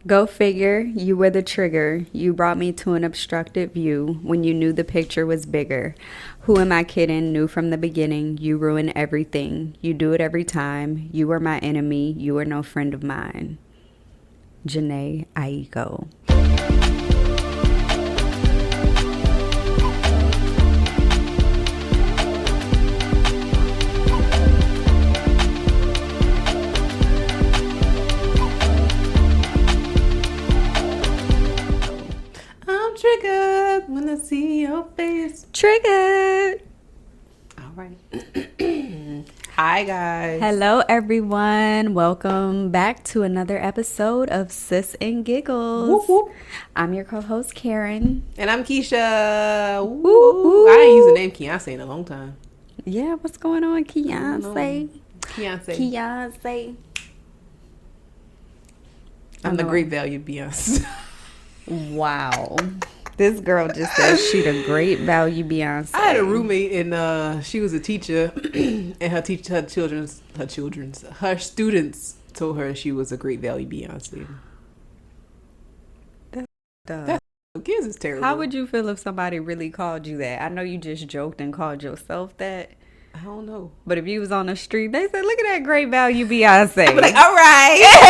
Go figure, you were the trigger. You brought me to an obstructed view when you knew the picture was bigger. Who am I kidding? Knew from the beginning, you ruin everything. You do it every time. You were my enemy. You were no friend of mine. Janae Aiko. Triggered when I see your face. Triggered. All right. Hi, guys. Hello, everyone. Welcome back to another episode of Sis N Giggles. Whoop, whoop. I'm your co-host, Karen. And I'm Kecia. Woo. I ain't used the name Beyonce in a long time. Yeah, what's going on, Beyonce? Beyonce. I'm the great value Beyonce. Wow. This girl just said she the great value Beyonce. I had a roommate and she was a teacher and her students told her she was a great value Beyonce. That kids is terrible. How would you feel if somebody really called you that? I know you just joked and called yourself that. I don't know. But if you was on the street, they said, look at that great value Beyonce. I'd be like, all right.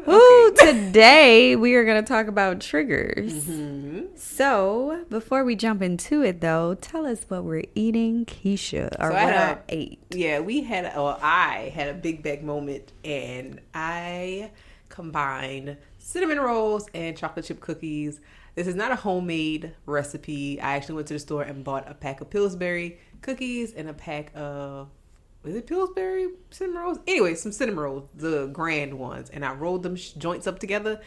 Ooh, today we are going to talk about triggers. Mm-hmm. So, before we jump into it, though, tell us what we're eating, Kecia, or what I ate. Yeah, I had a big bag moment, and I combined cinnamon rolls and chocolate chip cookies. This is not a homemade recipe. I actually went to the store and bought a pack of Pillsbury cookies and a pack of... Was it Pillsbury cinnamon rolls? Anyway, some cinnamon rolls, the grand ones. And I rolled them joints up together.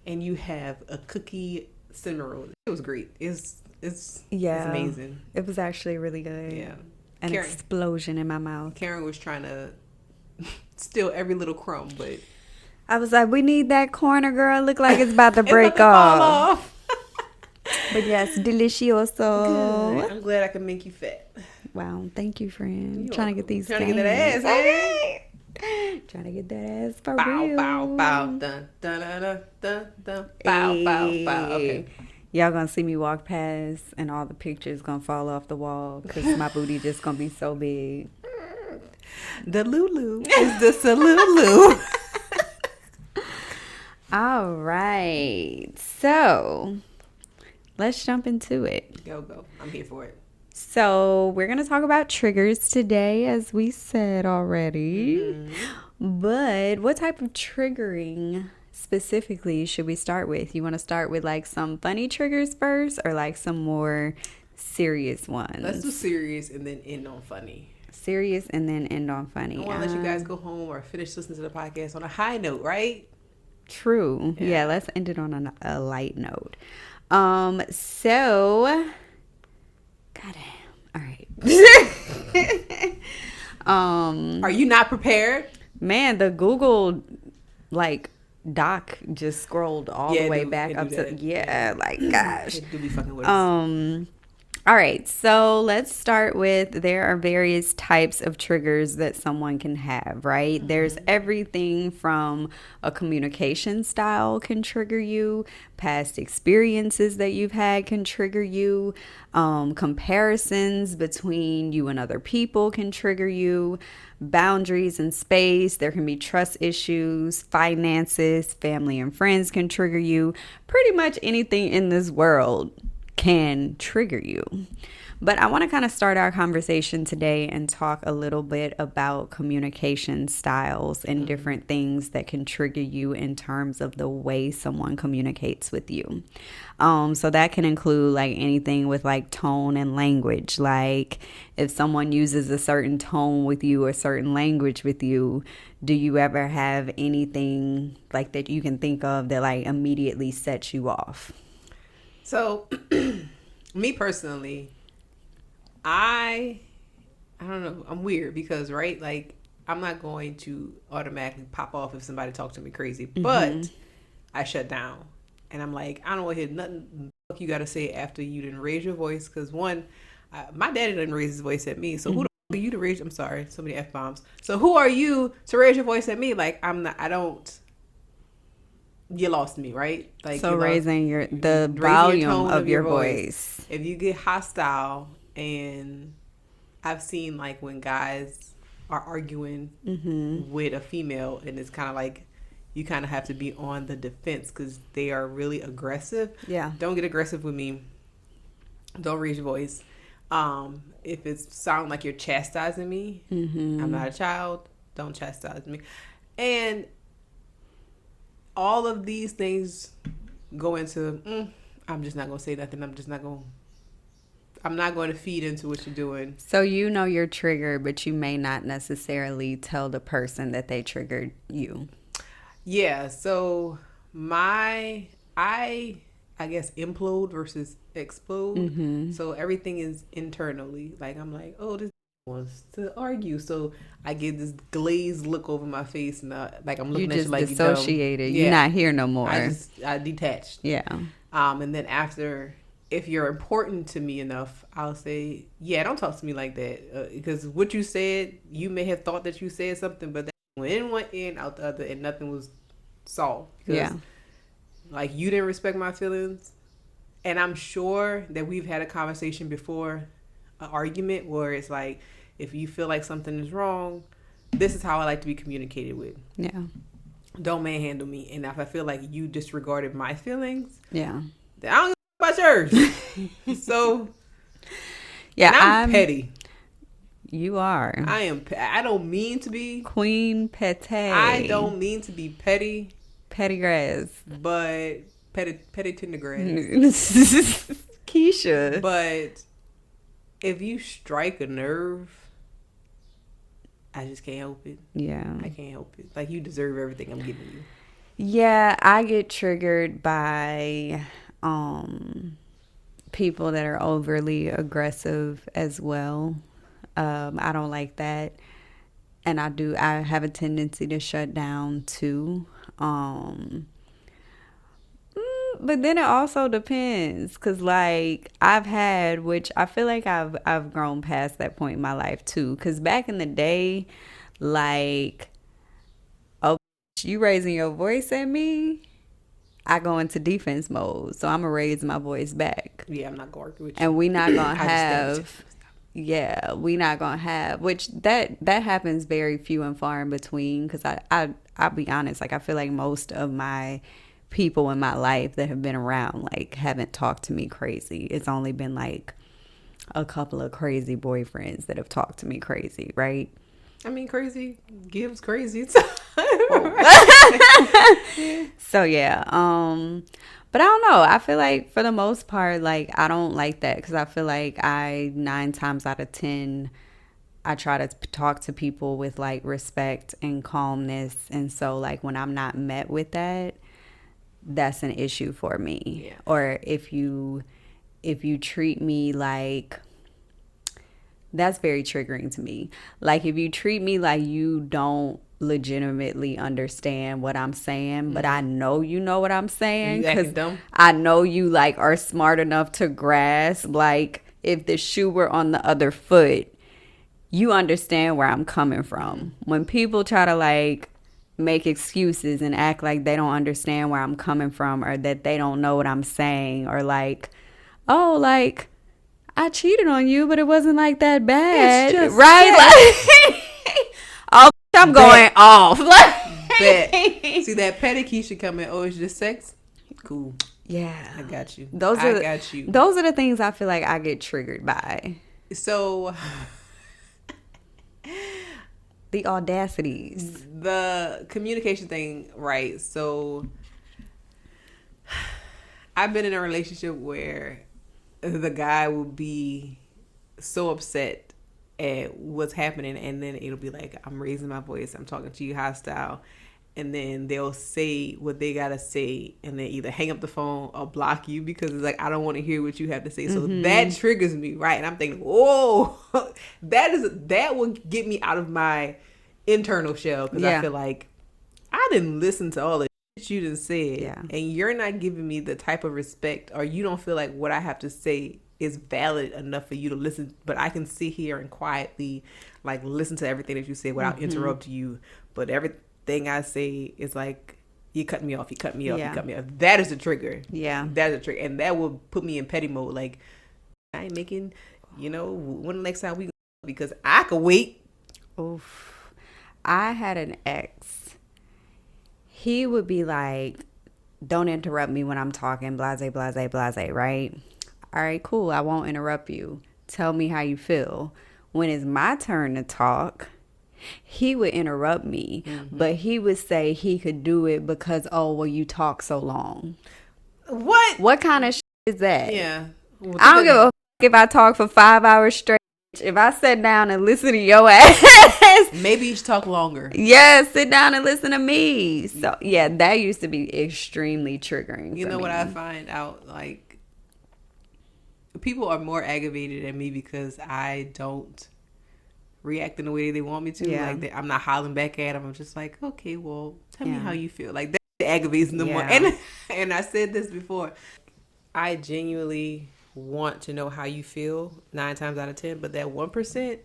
And you have a cookie cinnamon roll. It was great. It's amazing. It was actually really good. Yeah. An explosion in my mouth. Karen was trying to steal every little crumb, but... I was like, we need that corner, girl. Look like it's about to break fall off. But yes, delicioso. Good. I'm glad I can make you fat. Wow, thank you, friend. You're trying to get these Trying to get that ass, hey? Trying to get that ass for real. Bow, bow, dun, dun, dun, dun, dun, bow, bow, bow. Okay. Y'all gonna see me walk past and all the pictures gonna fall off the wall because my booty just gonna be so big. The Lulu is the Salulu. All right, so let's jump into it. Go. I'm here for it. So we're going to talk about triggers today, as we said already. Mm-hmm. But what type of triggering specifically should we start with? You want to start with like some funny triggers first or like some more serious ones? Let's do serious and then end on funny. Serious and then end on funny. I want to let you guys go home or finish listening to the podcast on a high note, right? True. Yeah, let's end it on a light note. So... Goddamn. All right. Are you not prepared? Man, the Google doc just scrolled all the way back up to like gosh. It do be fucking with us. All right, so let's start with there are various types of triggers that someone can have, right? Mm-hmm. There's everything from a communication style can trigger you, past experiences that you've had can trigger you, comparisons between you and other people can trigger you, boundaries and space, there can be trust issues, finances, family and friends can trigger you. Pretty much anything in this world can trigger you. But I want to kind of start our conversation today and talk a little bit about communication styles and different things that can trigger you in terms of the way someone communicates with you. So that can include like anything with like tone and language. Like if someone uses a certain tone with you or certain language with you, do you ever have anything like that you can think of that like immediately sets you off? So, me personally, I don't know. I'm weird because, right, like, I'm not going to automatically pop off if somebody talks to me crazy. Mm-hmm. But I shut down. And I'm like, I don't want to hear nothing you got to say after you didn't raise your voice. Because, one, my daddy didn't raise his voice at me. So, who the You to raise, I'm sorry, so many F-bombs. So who are you to raise your voice at me? Like, you lost me, right? Like, so raising the volume of your voice. If you get hostile, and I've seen like when guys are arguing with a female, and it's kind of like you kind of have to be on the defense because they are really aggressive. Yeah. Don't get aggressive with me. Don't raise your voice. If it sounds like you're chastising me, I'm not a child. Don't chastise me. And all of these things go into, I'm just not going to say nothing. I'm not going to feed into what you're doing. So you know you're triggered, but you may not necessarily tell the person that they triggered you. Yeah. So I guess implode versus explode. So everything is internally. Like I'm like, oh, this wants to argue. So I get this glazed look over my face, and like I'm looking at you like you dumb. Dissociated. You're not here no more. I detached. Yeah. And then after, if you're important to me enough, I'll say, yeah, don't talk to me like that, because what you said, you may have thought that you said something, but that went in one end, out the other, and nothing was solved. Yeah. Like, you didn't respect my feelings. And I'm sure that we've had a conversation before, an argument where it's like, if you feel like something is wrong, this is how I like to be communicated with. Yeah. Don't manhandle me. And if I feel like you disregarded my feelings, then I don't give about yours. So, yeah, I'm petty. You are. I don't mean to be. Queen Petty. I don't mean to be petty. Petty grass. But petty tender grass. Kecia. But if you strike a nerve, I just can't help it. Yeah. I can't help it. Like, you deserve everything I'm giving you. Yeah, I get triggered by people that are overly aggressive as well. I don't like that. And I have a tendency to shut down too. But then it also depends, because like I've had, which I feel like I've grown past that point in my life too, because back in the day, like, oh, you raising your voice at me, I go into defense mode, so I'm gonna raise my voice back. Yeah, I'm not gonna argue with you, and we not gonna have. Yeah, we not gonna have, which that happens very few and far in between, because I'll be honest, like I feel like most of my people in my life that have been around like haven't talked to me crazy. It's only been like a couple of crazy boyfriends that have talked to me crazy, right? I mean, crazy gives crazy. So yeah, but I don't know. I feel like for the most part, like I don't like that, because I feel like 9 times out of 10, I try to talk to people with like respect and calmness, and so like when I'm not met with that, that's an issue for me. Yeah. Or if you treat me like, that's very triggering to me. Like if you treat me like you don't legitimately understand what I'm saying, but I know you know what I'm saying, because I know you like are smart enough to grasp, like if the shoe were on the other foot, you understand where I'm coming from. When people try to like make excuses and act like they don't understand where I'm coming from, or that they don't know what I'm saying, or like, oh, like I cheated on you, but it wasn't like that bad, right? Like, oh, I'm going off. See that petty Kecia coming? Oh, it's just sex. Cool. Yeah, I got you. Those are the things I feel like I get triggered by. So. The audacities. The communication thing, right? So I've been in a relationship where the guy will be so upset at what's happening, and then it'll be like, I'm raising my voice, I'm talking to you hostile, and then they'll say what they gotta say, and then either hang up the phone or block you, because it's like, I don't want to hear what you have to say. So that triggers me, right? And I'm thinking, whoa, that will get me out of my internal shell, because I feel like I didn't listen to all the shit you done said, and you're not giving me the type of respect, or you don't feel like what I have to say is valid enough for you to listen, but I can sit here and quietly like listen to everything that you say without interrupting you. But everything I say is like, you cut me off, you cut me off, you cut me off. That is a trigger. Yeah. That is a trigger. And that will put me in petty mode. Like, I ain't making, when the next time we go, because I could wait. Oof. I had an ex. He would be like, don't interrupt me when I'm talking, blase, blase, blase, right? All right, cool. I won't interrupt you. Tell me how you feel. When it's my turn to talk, he would interrupt me, but he would say he could do it because, you talk so long. What kind of shit is that? Yeah. Well, I don't give a if I talk for 5 hours straight. If I sat down and listen to your ass, maybe you should talk longer. Yeah, sit down and listen to me. So yeah, that used to be extremely triggering. You know what I find out? Like, people are more aggravated at me because I don't react in the way they want me to. Yeah. Like, I'm not hollering back at them. I'm just like, okay, well, tell me how you feel. Like, that aggravates them more. And I said this before. I genuinely want to know how you feel 9 times out of 10, but that 1%,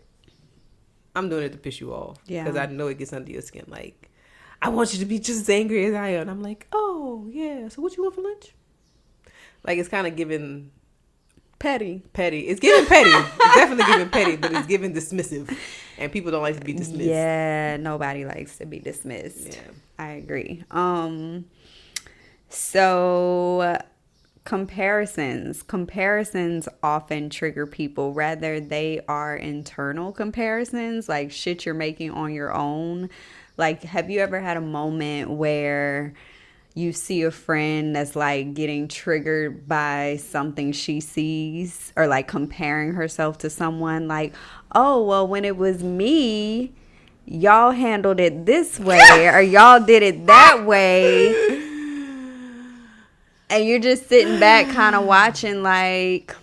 I'm doing it to piss you off. Yeah. Because I know it gets under your skin. Like, I want you to be just as angry as I am. And I'm like, oh, yeah. So what you want for lunch? Like, it's kind of giving... Petty. It's giving petty. It's definitely giving petty, but it's giving dismissive. And people don't like to be dismissed. Yeah, nobody likes to be dismissed. Yeah. I agree. So comparisons often trigger people, whether they are internal comparisons, like shit you're making on your own. Like, have you ever had a moment where you see a friend that's like getting triggered by something she sees, or like comparing herself to someone, like, oh, well, when it was me, y'all handled it this way or y'all did it that way. And you're just sitting back kind of watching, like,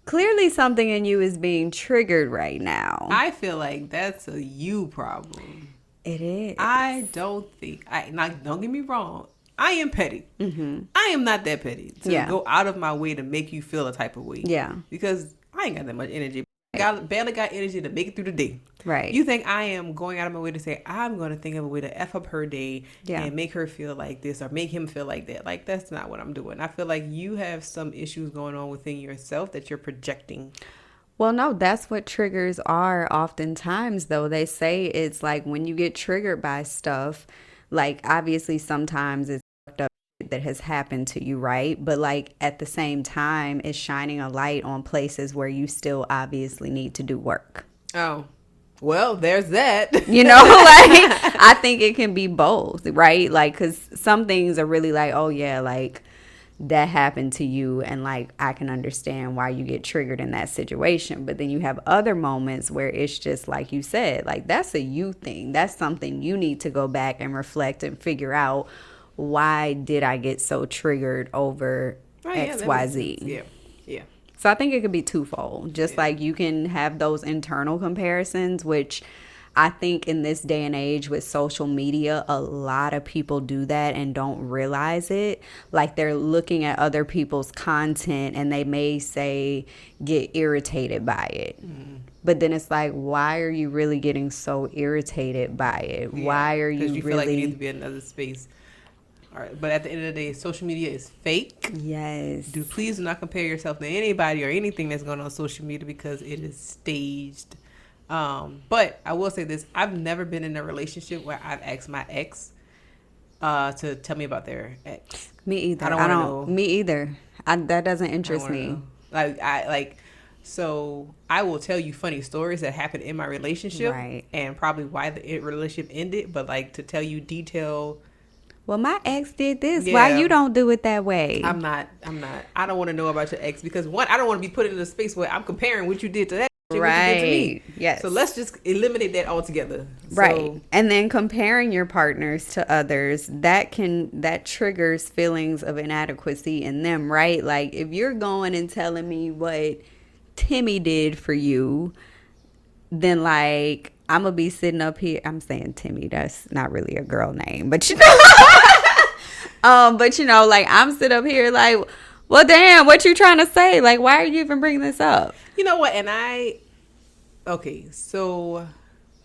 clearly something in you is being triggered right now. I feel like that's a you problem. It is. I don't think, don't get me wrong, I am petty. Mm-hmm. I am not that petty to go out of my way to make you feel a type of way. Yeah. Because I ain't got that much energy. I barely got energy to make it through the day. Right. You think I am going out of my way to say, I'm going to think of a way to F up her day and make her feel like this or make him feel like that. Like, that's not what I'm doing. I feel like you have some issues going on within yourself that you're projecting. Well, no, that's what triggers are oftentimes, though. They say it's like when you get triggered by stuff, like, obviously sometimes it's fucked up that has happened to you, right? But like at the same time, it's shining a light on places where you still obviously need to do work. Oh, well, there's that. Like, I think it can be both, right? Like, because some things are really like, oh yeah, like, that happened to you, and like, I can understand why you get triggered in that situation. But then you have other moments where it's just like you said, like, that's a you thing. That's something you need to go back and reflect and figure out, why did I get so triggered over XYZ? Yeah. So I think it could be twofold. Just like you can have those internal comparisons, which I think in this day and age with social media, a lot of people do that and don't realize it. Like, they're looking at other people's content and they may say get irritated by it. Mm. But then it's like, why are you really getting so irritated by it? Yeah, why are you really... Because you feel like you need to be in another space. All right, but at the end of the day, social media is fake. Yes. Please do not compare yourself to anybody or anything that's going on social media, because it is staged. But I will say this: I've never been in a relationship where I've asked my ex to tell me about their ex. Me either. I don't know. Me either. That doesn't interest me. So I will tell you funny stories that happened in my relationship, right, and probably why the relationship ended. But like, to tell you detail. Well, my ex did this. Yeah. Why you don't do it that way? I'm not. I don't want to know about your ex, because one, I don't want to be put in a space where I'm comparing what you did to that. Right. Yes. So let's just eliminate that altogether. Right. And then comparing your partners to others, that triggers feelings of inadequacy in them, right? Like, if you're going and telling me what Timmy did for you, then like, I'm gonna be sitting up here. I'm saying Timmy, that's not really a girl name, but like, I'm sitting up here like, Well, damn, what you trying to say? Like, why are you even bringing this up? You know what? And okay, so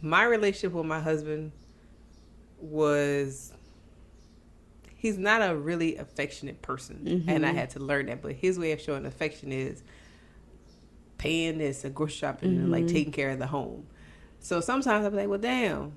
my relationship with my husband was, he's not a really affectionate person. And I had to learn that. But his way of showing affection is paying this and grocery shopping and like taking care of the home. So sometimes I'll be like, well, damn,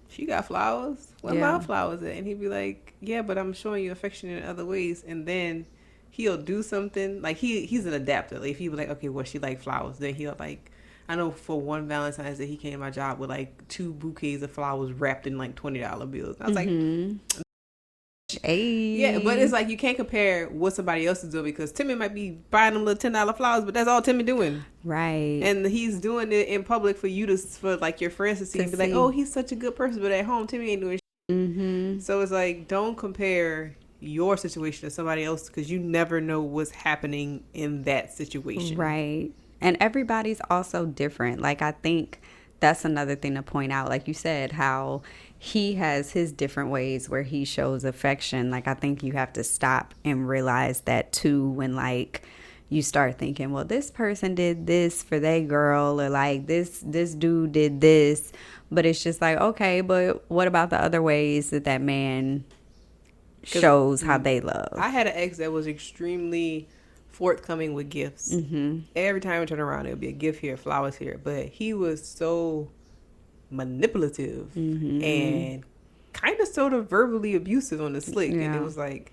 she got flowers. Where my flowers at? And he'd be like, yeah, but I'm showing you affection in other ways. And then he'll do something like he's an adapter. Like if he was like, okay, well, she like flowers, then he'll like, I know for one Valentine's Day he came to my job with like 2 bouquets of flowers wrapped in like $20 bills. I was like, hey. Yeah, but it's like you can't compare what somebody else is doing, because Timmy might be buying them little $10 flowers, but that's all Timmy doing. Right. And he's doing it in public for you for like your friends to see and be like, oh, he's such a good person, but at home Timmy ain't doing shit. So it's like, don't compare your situation to somebody else, because you never know what's happening in that situation. Right. And everybody's also different. Like, I think that's another thing to point out. Like you said, how he has his different ways where he shows affection. Like, I think you have to stop and realize that too, when like you start thinking, well, this person did this for their girl, or like this dude did this. But it's just like, okay, but what about the other ways that man shows how they love? I had an ex that was extremely forthcoming with gifts. Every time I turn around, it would be a gift here, flowers here. But he was so manipulative and kind of sort of verbally abusive on the slick. And it was like,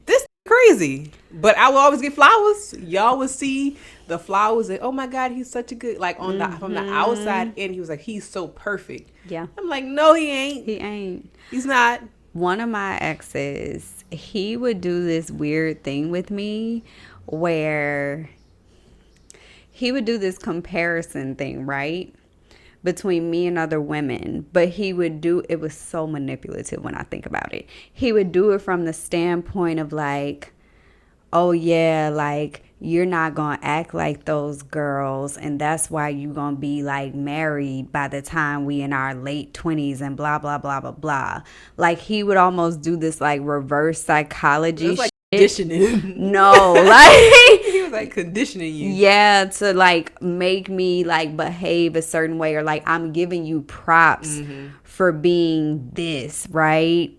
this is crazy. But I will always get flowers. Y'all would see the flowers and, oh my God, he's such a good, like on the from the outside in, he was like, he's so perfect. Yeah. I'm like, no, he ain't. He ain't. He's not. One of my exes, he would do this weird thing with me where he would do this comparison thing, right, between me and other women. But he would do, it was so manipulative when I think about it. He would do it from the standpoint of like, oh yeah, like you're not gonna act like those girls, and that's why you gonna be like married by the time we in our late 20s and blah blah blah blah blah. Like he would almost do this like reverse psychology like conditioning. No, like he was like conditioning you. Yeah, to like make me like behave a certain way, or like I'm giving you props for being this, right?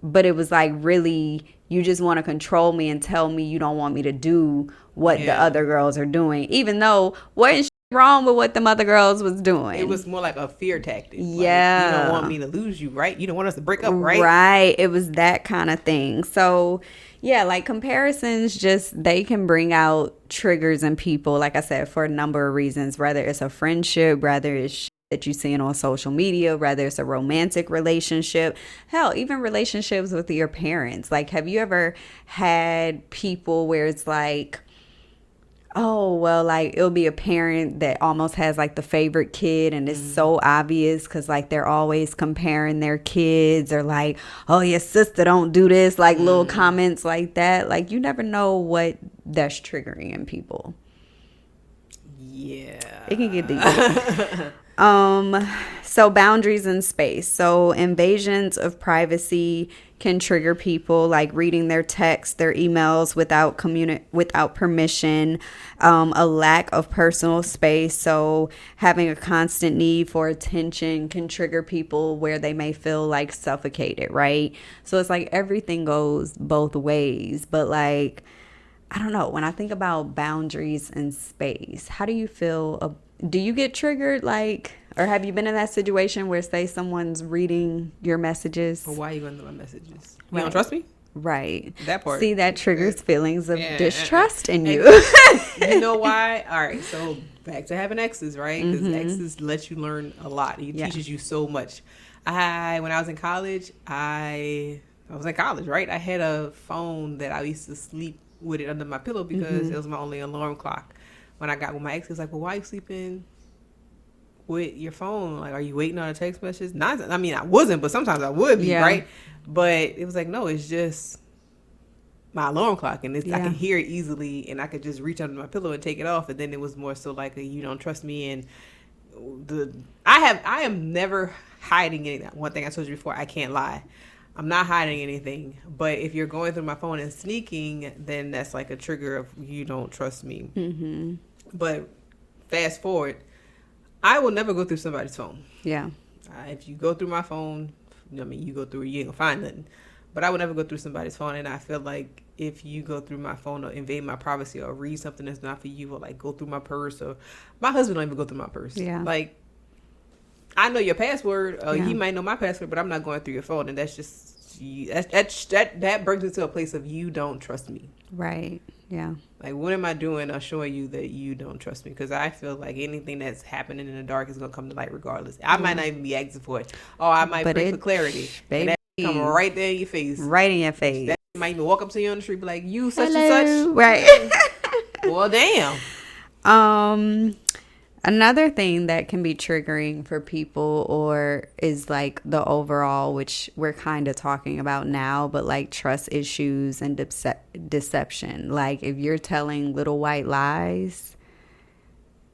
But it was like, really, you just want to control me and tell me you don't want me to do what the other girls are doing, even though wasn't wrong with what them other girls was doing. It was more like a fear tactic. Yeah. Like, you don't want me to lose you, right? You don't want us to break up, right? Right. It was that kind of thing. So yeah, like comparisons, just they can bring out triggers in people, like I said, for a number of reasons, whether it's a friendship, whether it's that you're seeing on social media, whether it's a romantic relationship, hell, even relationships with your parents. Like, have you ever had people where it's like, oh, well, like it'll be a parent that almost has like the favorite kid, and it's so obvious because like they're always comparing their kids, or like, oh, your sister don't do this, like little comments like that. Like, you never know what that's triggering in people. Yeah. It can get deep. So boundaries in space. So invasions of privacy can trigger people, like reading their texts, their emails without permission, a lack of personal space. So having a constant need for attention can trigger people where they may feel like suffocated, right? So it's like everything goes both ways. But like, I don't know, when I think about boundaries in space, how do you feel? Do you get triggered, like, or have you been in that situation where, say, someone's reading your messages? Well, why are you going to my messages? You don't trust me? Right. That part. See, that triggers feelings of distrust in you. You know why? All right, so back to having exes, right? Because exes let you learn a lot. He teaches you so much. When I was in college, right? I had a phone that I used to sleep with it under my pillow because it was my only alarm clock. When I got with my ex, he was like, well, why are you sleeping with your phone? Like, are you waiting on a text message? Not, I mean, I wasn't, but sometimes I would be, right? But it was like, no, it's just my alarm clock, and I can hear it easily, and I could just reach under my pillow and take it off. And then it was more so like, you don't trust me, and I am never hiding anything. One thing I told you before, I can't lie. I'm not hiding anything. But if you're going through my phone and sneaking, then that's like a trigger of you don't trust me. Mm-hmm. But fast forward, I will never go through somebody's phone. Yeah. If you go through my phone, you go through it, you ain't gonna find nothing. But I would never go through somebody's phone, and I feel like if you go through my phone or invade my privacy or read something that's not for you, or like go through my purse, or my husband don't even go through my purse. Yeah. Like, I know your password, or Yeah. he might know my password, but I'm not going through your phone, and that's just that brings me to a place of you don't trust me. Right. Yeah. Like, what am I doing showing you that you don't trust me? Because I feel like anything that's happening in the dark is going to come to light regardless. I might not even be asking for it. Oh, I might pray for clarity. Baby, and that come right there in your face. Right in your face. That might even walk up to you on the street and be like, you such Hello. and such. Right. Well, damn. Another thing that can be triggering for people or is like the overall, which we're kind of talking about now, but like trust issues and deception. Like if you're telling little white lies,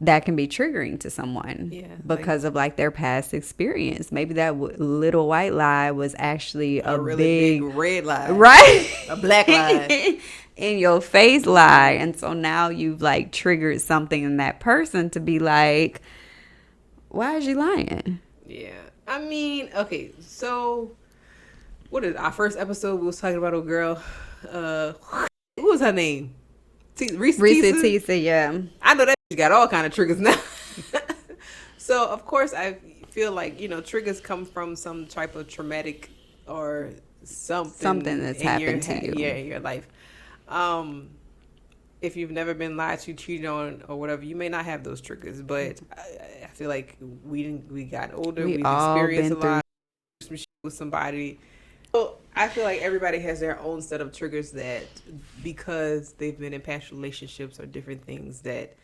that can be triggering to someone because of like their past experience. Maybe that little white lie was actually a really big red lie. Right? A black lie. In your face lie. And so now you've like triggered something in that person to be like, why is you lying? Yeah. I mean, okay, so what is our first episode? We was talking about a girl. What was her name? Reese Tisa, yeah. I know that she got all kind of triggers now. So of course I feel like, triggers come from some type of traumatic or something that's happened to you. Yeah, in your life. If you've never been lied to, cheated on, or whatever, you may not have those triggers. But I feel like we got older. We've experienced a lot with somebody. So I feel like everybody has their own set of triggers that, because they've been in past relationships or different things, that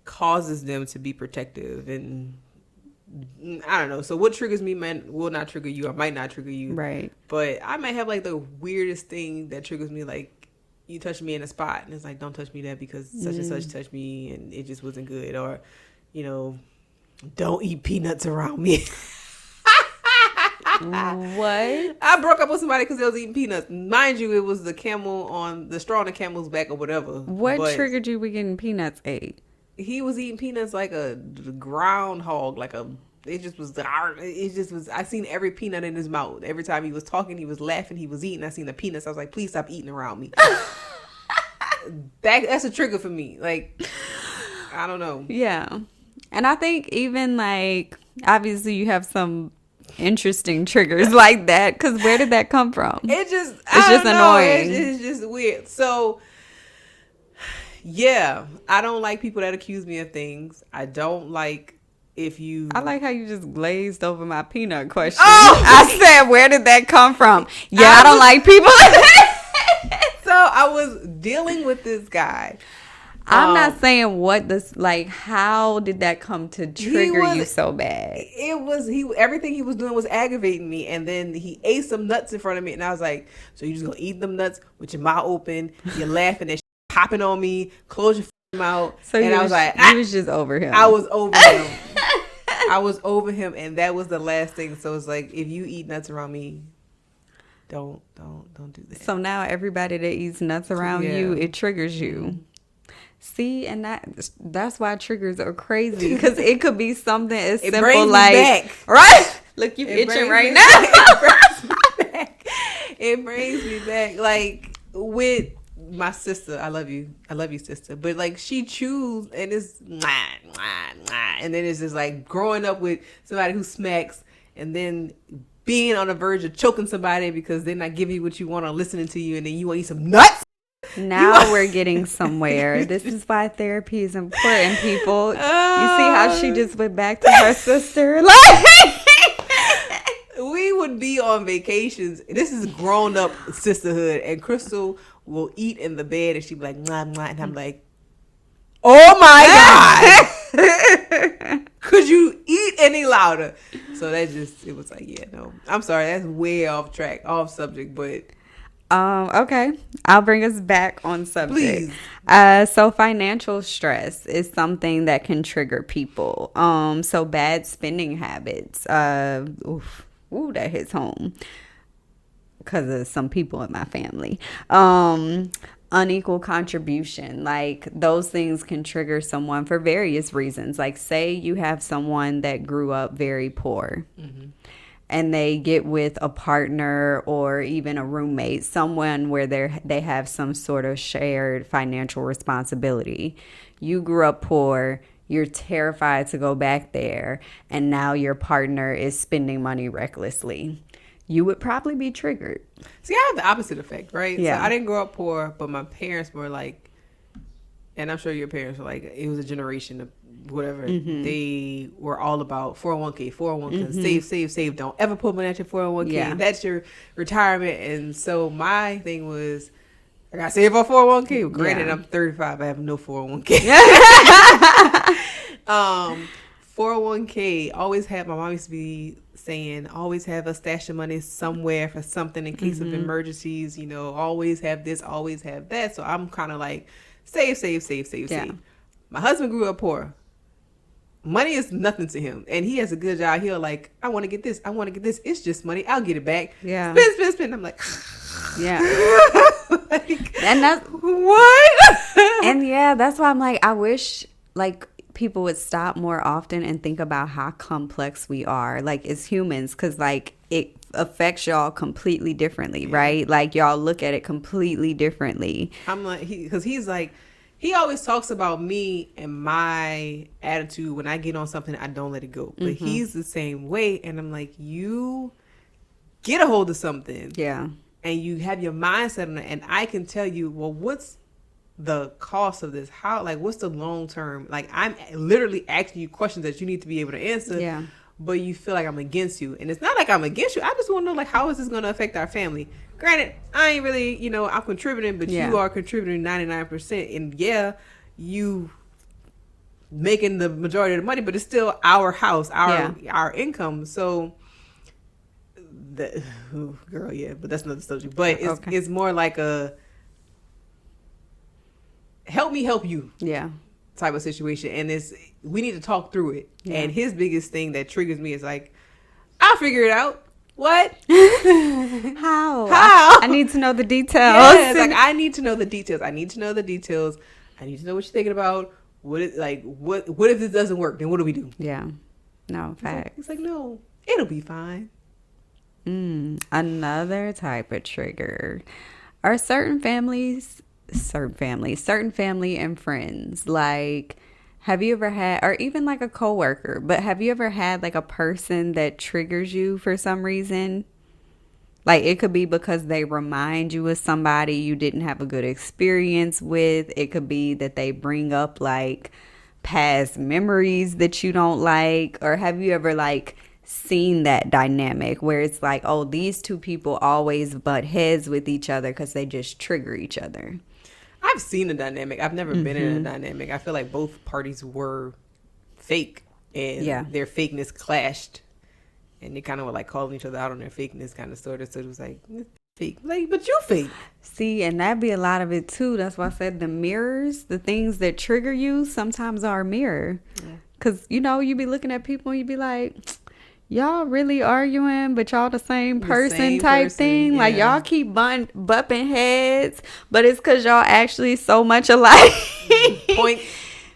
causes them to be protective. And I don't know. So what triggers me will not trigger you or might not trigger you. Right. But I might have like the weirdest thing that triggers me, like you touch me in a spot and it's like, don't touch me there because such and such touched me and it just wasn't good. Or, don't eat peanuts around me. What? I broke up with somebody because they was eating peanuts. Mind you, it was the straw on the camel's back or whatever. What triggered you with getting peanuts ate? He was eating peanuts like a groundhog, it just was, I seen every peanut in his mouth. Every time he was talking, he was laughing, he was eating. I seen the peanuts. I was like, please stop eating around me. That's a trigger for me. Like, I don't know. Yeah. And I think even like, obviously you have some interesting triggers like that, because where did that come from? It's just annoying. It's just weird. So yeah, I don't like people that accuse me of things. I don't like I like how you just glazed over my peanut question. Oh! I said, where did that come from? Yeah, I don't like people. So I was dealing with this guy. I'm not saying how did that come to trigger you so bad? It was, everything he was doing was aggravating me. And then he ate some nuts in front of me. And I was like, so you just gonna eat them nuts with your mouth open? You're laughing and popping on me. Close your mouth. So I was like, you was just over him. I was over him. I was over him. And that was the last thing. So it's like, if you eat nuts around me, don't do that. So now everybody that eats nuts around you, it triggers you. See, and that's why triggers are crazy, because it could be something as simple like, right? Look, you itching right now. It brings me back. Like with my sister, I love you, sister. But like she chews and it's and then it's just like growing up with somebody who smacks and then being on the verge of choking somebody because they're not giving you what you want or listening to you, and then you want to eat some nuts. Now we're getting somewhere. This is why therapy is important, people. You see how she just went back to her sister? We would be on vacations. This is grown up sisterhood, and Crystal will eat in the bed and she'd be like, mwah, mwah, and I'm like, oh my God. Could you eat any louder? So it was like, yeah, no. I'm sorry, that's way off track, off subject, but okay, I'll bring us back on subject. Please. So financial stress is something that can trigger people. So bad spending habits. That hits home. because of some people in my family. Unequal contribution, like those things can trigger someone for various reasons. Like, say you have someone that grew up very poor, and they get with a partner or even a roommate, someone where they have some sort of shared financial responsibility. You grew up poor, you're terrified to go back there, and now your partner is spending money recklessly. You would probably be triggered. See, I have the opposite effect, right? Yeah. So I didn't grow up poor, but my parents were like, and I'm sure your parents were like, it was a generation of whatever. They were all about 401k, save. Don't ever put money at your 401k. Yeah. That's your retirement. And so my thing was, I got to save for 401k. Well, granted, I'm 35. I have no 401k. 401k, always have, my mom used to be saying, always have a stash of money somewhere for something in case of emergencies, always have this, always have that. So I'm kind of like, save. My husband grew up poor. Money is nothing to him, and he has a good job. He'll like, I want to get this. It's just money. I'll get it back. Yeah. Spend. I'm like, yeah. like, And that's what? and yeah, that's why I'm like, I wish like people would stop more often and think about how complex we are, like as humans, because like it affects y'all completely differently, right? Like y'all look at it completely differently. I'm like, because he's like, he always talks about me and my attitude when I get on something, I don't let it go. But he's the same way, and I'm like, you get a hold of something, and you have your mindset on it, and I can tell you, well, what's the cost of this? How, like, what's the long term? Like, I'm literally asking you questions that you need to be able to answer, but you feel like I'm against you, and it's not like I'm against you. I just want to know, like, how is this going to affect our family? Granted, I ain't really, I'm contributing, but you are contributing 99%, and you making the majority of the money, but it's still our house, our income. So, but that's another subject. But it's more like a help me help you type of situation, and we need to talk through it. And his biggest thing that triggers me is like, I'll figure it out. What? How? I need to know the details. Yeah, like, I need to know the details. I need to know what you're thinking about. What if this doesn't work? Then what do we do? Yeah. No, facts. It's like, no, it'll be fine. Another type of trigger are certain family and friends. Like, have you ever had, or even like a coworker, but have you ever had like a person that triggers you for some reason? Like, it could be because they remind you of somebody you didn't have a good experience with. It could be that they bring up like past memories that you don't like. Or have you ever like seen that dynamic where it's like, oh, these two people always butt heads with each other because they just trigger each other? I've seen a dynamic. I've never been in a dynamic. I feel like both parties were fake, and their fakeness clashed, and they kind of were like calling each other out on their fakeness, kind of sort of. So it was like, fake, like, but you fake. See, and that'd be a lot of it too. That's why I said the mirrors, the things that trigger you, sometimes are a mirror. Because you be looking at people and you be like, y'all really arguing, but y'all the same person type thing. Like, y'all keep bumping heads, but it's because y'all actually so much alike. Point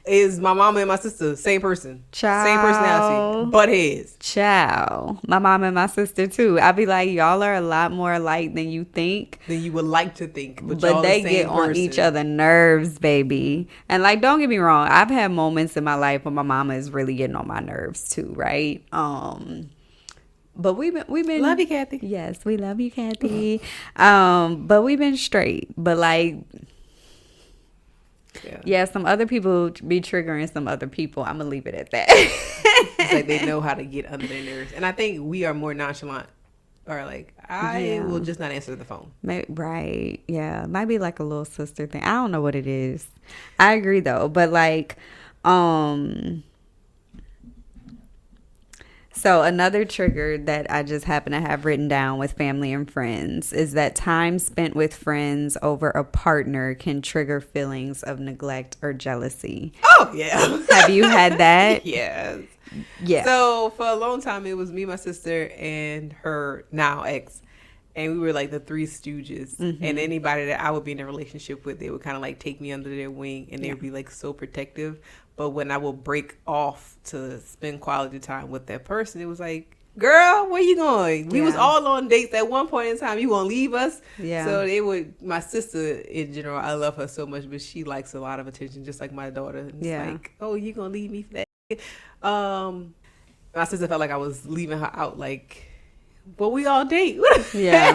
is, my mama and my sister, same person. Child. Same personality, butt heads. Child. My mom and my sister too. I be like, y'all are a lot more alike than you think. Than you would like to think. But they get on each other's nerves, baby. And like, don't get me wrong, I've had moments in my life when my mama is really getting on my nerves too, right? But we've been love you, Kathy. Yes, we love you, Kathy. But we've been straight. But like, some other people be triggering some other people. I'm gonna leave it at that. It's like they know how to get under their nerves, and I think we are more nonchalant. Or like, I will just not answer the phone. Right? Yeah, might be like a little sister thing. I don't know what it is. I agree though, but like, So another trigger that I just happen to have written down with family and friends is that time spent with friends over a partner can trigger feelings of neglect or jealousy. Oh, yeah. Have you had that? Yes. Yeah. So for a long time, it was me, my sister, and her now ex. And we were like the Three Stooges. And anybody that I would be in a relationship with, they would kind of like take me under their wing, and they would be like so protective. But when I would break off to spend quality time with that person, it was like, girl, where you going? We was all on dates at one point in time. You gonna leave us? Yeah. So they would. My sister, in general, I love her so much, but she likes a lot of attention, just like my daughter. It's like, oh, you gonna leave me for that? My sister felt like I was leaving her out, like, but we all date. Yeah.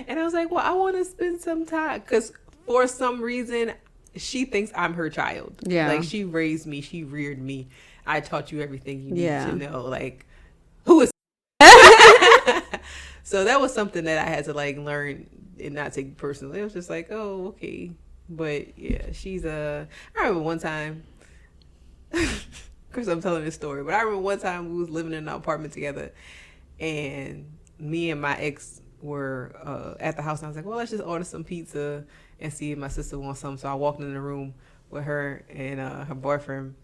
And I was like, well, I want to spend some time, because for some reason she thinks I'm her child. Yeah. Like, she raised me, she reared me. I taught you everything you need to know. Like, who is so that was something that I had to like learn and not take personally. It was just like, oh, okay. But yeah, she's I remember one time, of course I'm telling this story, but I remember one time we was living in an apartment together, and me and my ex were at the house, and I was like, well, let's just order some pizza and see if my sister wants some. So I walked in the room with her and her boyfriend.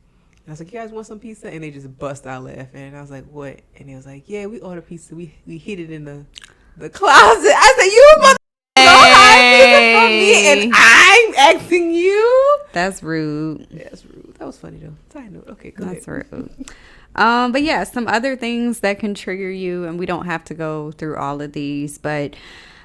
And I was like, you guys want some pizza? And they just bust out laughing. And I was like, what? And he was like, yeah, we ordered pizza. We hid it in the closet. I said, you mother don't hide pizza from me, and I'm asking you? That's rude. Yeah, that's rude. That was funny though. Side note. Okay, go That's ahead. rude. But yeah, some other things that can trigger you, and we don't have to go through all of these, but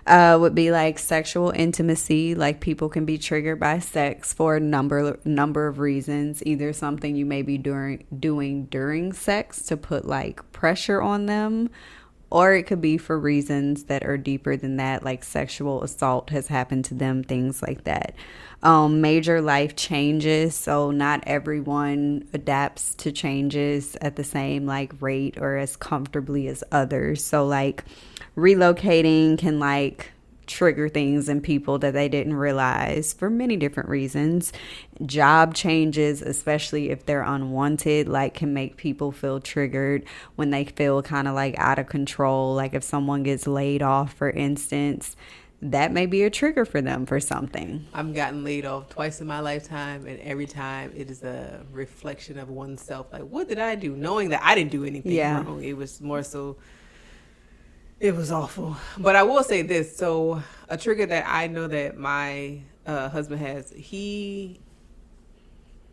would be like sexual intimacy. Like, people can be triggered by sex for a number of reasons. Either something you may be doing during sex to put like pressure on them, or it could be for reasons that are deeper than that, like sexual assault has happened to them, things like that. Major life changes, so not everyone adapts to changes at the same like rate or as comfortably as others. So like relocating can like trigger things in people that they didn't realize for many different reasons. Job changes, especially if they're unwanted, like can make people feel triggered when they feel kind of like out of control. Like if someone gets laid off, for instance, that may be a trigger for them for something. I've gotten laid off twice in my lifetime, and every time it is a reflection of oneself. Like, what did I do? Knowing that I didn't do anything wrong. It was more so, it was awful. But I will say this. So a trigger that I know that my husband has,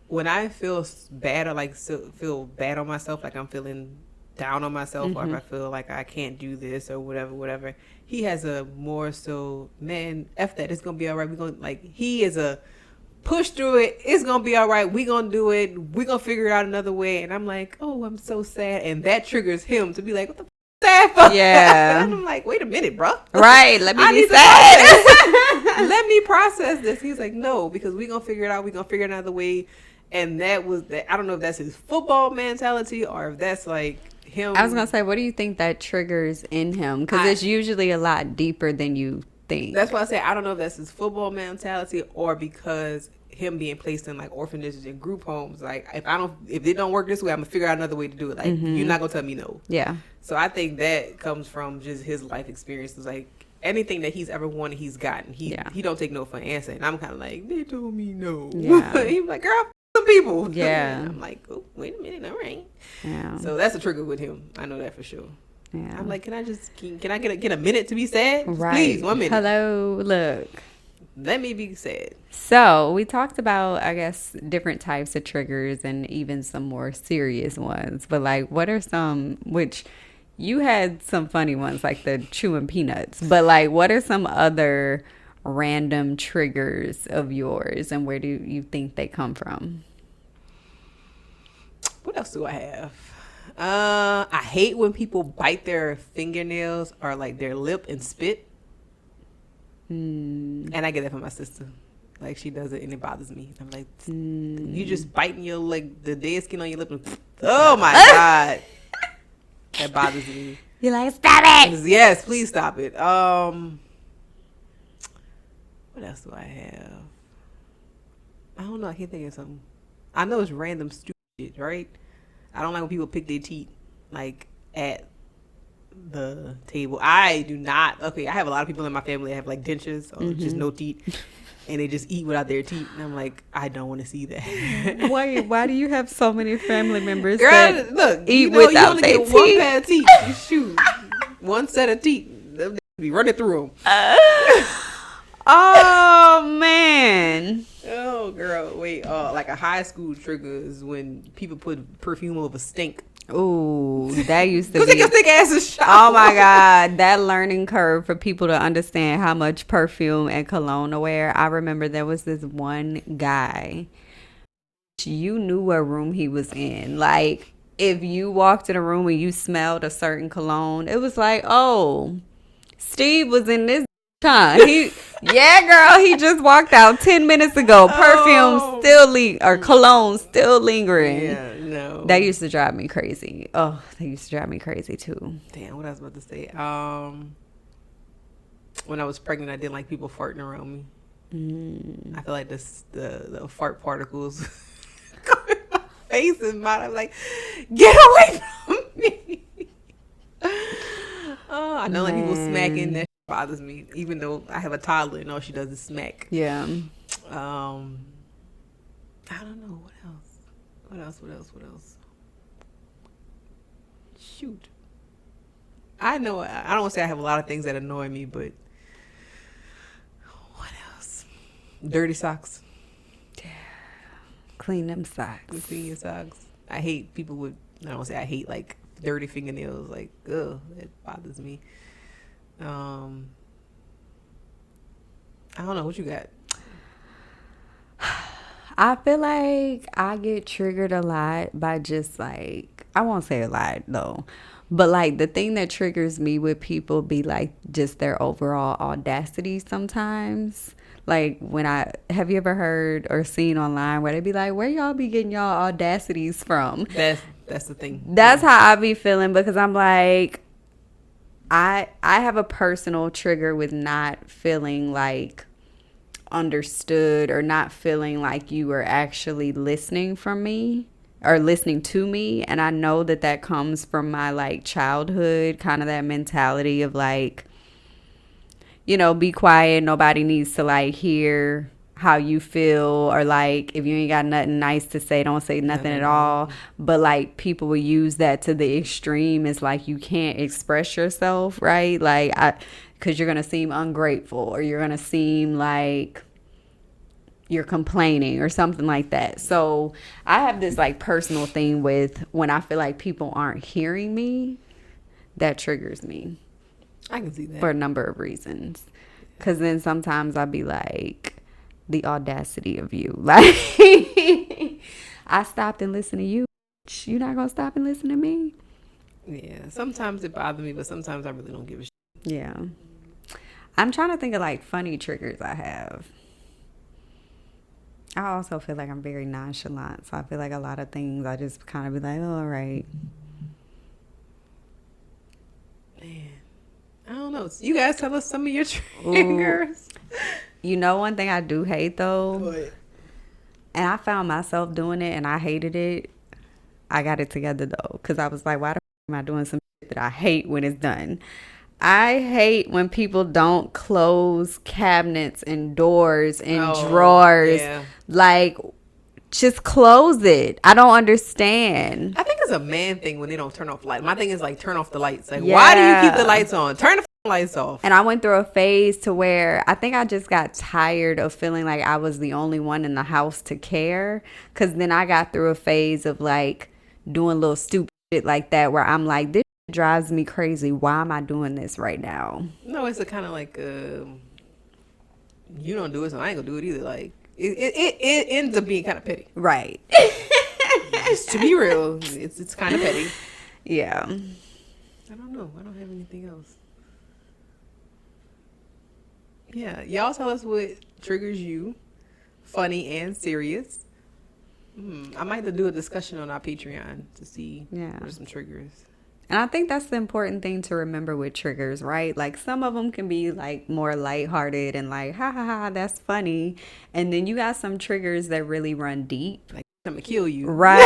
when I feel bad or like feel bad on myself, like I'm feeling down on myself, or if I feel like I can't do this or whatever, he has a more so, man, F that, it's gonna be all right. We're gonna, like, he is a push through it, it's gonna be all right, we gonna do it, we gonna figure it out another way. And I'm like, oh, I'm so sad. And that triggers him to be like, what the sad for? Yeah. And I'm like, wait a minute, bro. Right, let me be sad. Let me process this. He's like, no, because we gonna figure it out, we gonna figure it another way. And that was that. I don't know if that's his football mentality or if that's like him. I was gonna say, what do you think that triggers in him? Because it's usually a lot deeper than you think. That's why I say I don't know if that's his football mentality or because him being placed in like orphanages and group homes. Like, if it don't work this way, I'm gonna figure out another way to do it. Like, you're not gonna tell me no. Yeah. So I think that comes from just his life experiences. Like, anything that he's ever wanted, he's gotten. He don't take no for an answer. And I'm kind of like, they told me no. Yeah. He's like, girl, some people. Yeah. And I'm like, oh, wait a minute, all right. Yeah. So that's a trigger with him. I know that for sure. Yeah. I'm like, can I get a minute to be sad? Right. Please, 1 minute. Hello, look. Let me be sad. So we talked about, I guess, different types of triggers and even some more serious ones. But like, what are some, which you had some funny ones like the chewing peanuts, but like, what are some other random triggers of yours, and where do you think they come from? What else do I have? I hate when people bite their fingernails or like their lip and spit. And I get that from my sister. Like, she does it and it bothers me. I'm like, you just biting your, like, the dead skin on your lip and, oh my God. That bothers me. You're like, stop it. Yes, please stop it. What else do I have? I don't know. I can't think of something. I know it's random stupid shit, right? I don't like when people pick their teeth, like, at the table. I do not. Okay, I have a lot of people in my family that have, like, dentures or just no teeth. And they just eat without their teeth. And I'm like, I don't want to see that. Why do you have so many family members Girl, that look, eat without you only their get teeth? one pair of teeth. Shoot. One set of teeth. be running through them. Oh man. Oh girl, wait. Like a high school trigger is when people put perfume over stink. Ooh, that used to Go be. take your thick ass a shower. Oh my God, that learning curve for people to understand how much perfume and cologne to wear. I remember there was this one guy. You knew what room he was in. Like, if you walked in a room and you smelled a certain cologne, it was like, oh, Steve was in this time. Yeah, girl, he just walked out 10 minutes ago. Perfume or cologne still lingering. Yeah, no. That used to drive me crazy. Oh, that used to drive me crazy too. Damn, what I was about to say. When I was pregnant, I didn't like people farting around me. I feel like the fart particles go in my face and mouth. I'm like, get away from me. Oh, I know like people smacking. That bothers me, even though I have a toddler and all she does is smack. Yeah. I don't know what else. Shoot. I know I don't want to say I have a lot of things that annoy me, but what else? Dirty socks. Clean them socks. Clean your socks. I hate people with. I don't want to say I hate like dirty fingernails. Like, ugh, it bothers me. I don't know what you got. I feel like I get triggered a lot by just like, I won't say a lot though, but like the thing that triggers me with people be like just their overall audacity sometimes. Like have you ever heard or seen online where they be like, where y'all be getting y'all audacities from? That's the thing. That's how I be feeling, because I'm like, I have a personal trigger with not feeling like understood or not feeling like you were actually listening from me or listening to me. And I know that comes from my like childhood, kind of that mentality of like, you know, be quiet. Nobody needs to like hear how you feel, or like if you ain't got nothing nice to say, don't say nothing at all. But like people will use that to the extreme. It's like you can't express yourself, right? Like because you're gonna seem ungrateful, or you're gonna seem like you're complaining or something like that. So I have this like personal thing with when I feel like people aren't hearing me, that triggers me. I can see that for a number of reasons. Because then sometimes I'll be like, the audacity of you. Like, I stopped and listened to you. You're not going to stop and listen to me? Yeah. Sometimes it bothers me, but sometimes I really don't give a shit. Yeah. I'm trying to think of like funny triggers I have. I also feel like I'm very nonchalant. So I feel like a lot of things I just kind of be like, oh, all right. Man. I don't know. You guys tell us some of your triggers. You know, one thing I do hate though, What? and I found myself doing it and I hated it. I got it together though, because I was like, why the am I doing some shit that I hate when it's done? I hate when people don't close cabinets and doors and drawers. Yeah. Like, just close it. I don't understand. I think it's a man thing when they don't turn off lights. My thing is like, turn off the lights. Like, why do you keep the lights on? Turn the lights off. And I went through a phase to where I think I just got tired of feeling like I was the only one in the house to care. Because then I got through a phase of like doing little stupid shit like that where I'm like, this drives me crazy. Why am I doing this right now? No, it's a kind of like, you don't do it, so I ain't gonna do it either. Like, it ends up being kind of petty. Right. To be real, it's kind of petty. Yeah. I don't know. I don't have anything else. Yeah, y'all tell us what triggers you, funny and serious. I might have to do a discussion on our Patreon to see what are some triggers. And I think that's the important thing to remember with triggers, right? Like some of them can be like more lighthearted and like, ha ha ha, that's funny. And then you got some triggers that really run deep. Like, I'm gonna kill you. Right.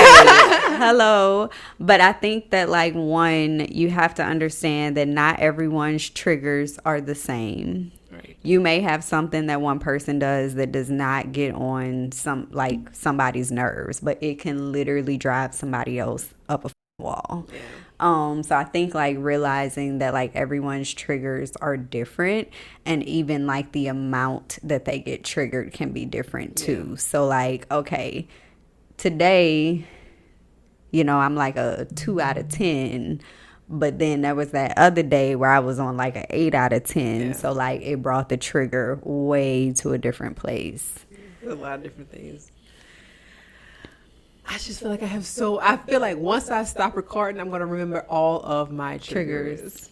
Hello. But I think that like one, you have to understand that not everyone's triggers are the same. Right. You may have something that one person does that does not get on somebody's nerves, but it can literally drive somebody else up a wall. Yeah. So I think like realizing that like everyone's triggers are different, and even like the amount that they get triggered can be different too. So like, okay, today, I'm like a 2 out of 10. But then there was that other day where I was on like an 8 out of 10. Yeah. So like it brought the trigger way to a different place. A lot of different things. I just feel like I feel like once I stop recording, I'm going to remember all of my triggers.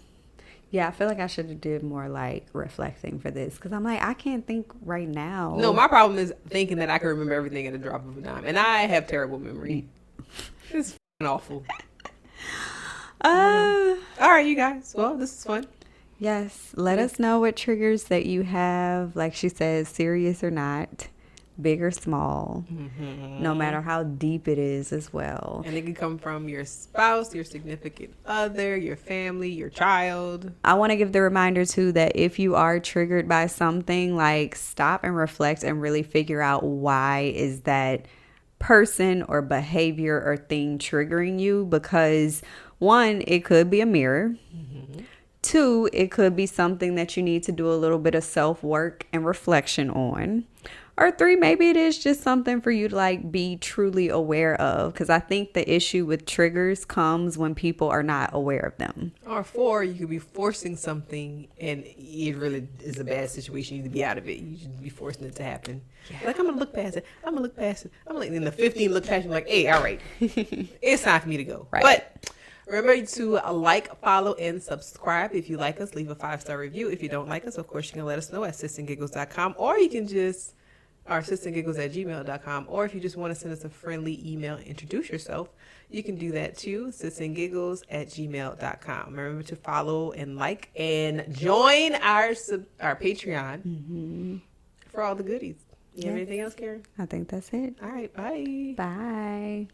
Yeah, I feel like I should have did more like reflecting for this, because I'm like, I can't think right now. No, my problem is thinking that I can remember everything at the drop of a dime. And I have terrible memory. It's f***ing awful. All right, you guys. Well, this is fun. Yes. Let us know what triggers that you have. Like she says, serious or not, big or small, no matter how deep it is as well. And it can come from your spouse, your significant other, your family, your child. I want to give the reminder too that if you are triggered by something, like stop and reflect and really figure out why is that person or behavior or thing triggering you, because one, it could be a mirror. Two, it could be something that you need to do a little bit of self-work and reflection on. Or three, maybe it is just something for you to like be truly aware of, because I think the issue with triggers comes when people are not aware of them. Or four, you could be forcing something and it really is a bad situation. You need to be out of it. You should be forcing it to happen. Yeah. Like, I'm going to look past it. I'm going to look past it. I'm like, in the 15 look past you, like, hey, all right. It's time for me to go. Right. But remember to like, follow, and subscribe. If you like us, leave a 5-star review. If you don't like us, of course, you can let us know at sisandgiggles.com, or you can just, or sisandgiggles@gmail.com, or if you just want to send us a friendly email and introduce yourself, you can do that too, sisandgiggles@gmail.com. Remember to follow and like and join our Patreon for all the goodies. You have anything else, Karen? I think that's it. All right, bye. Bye.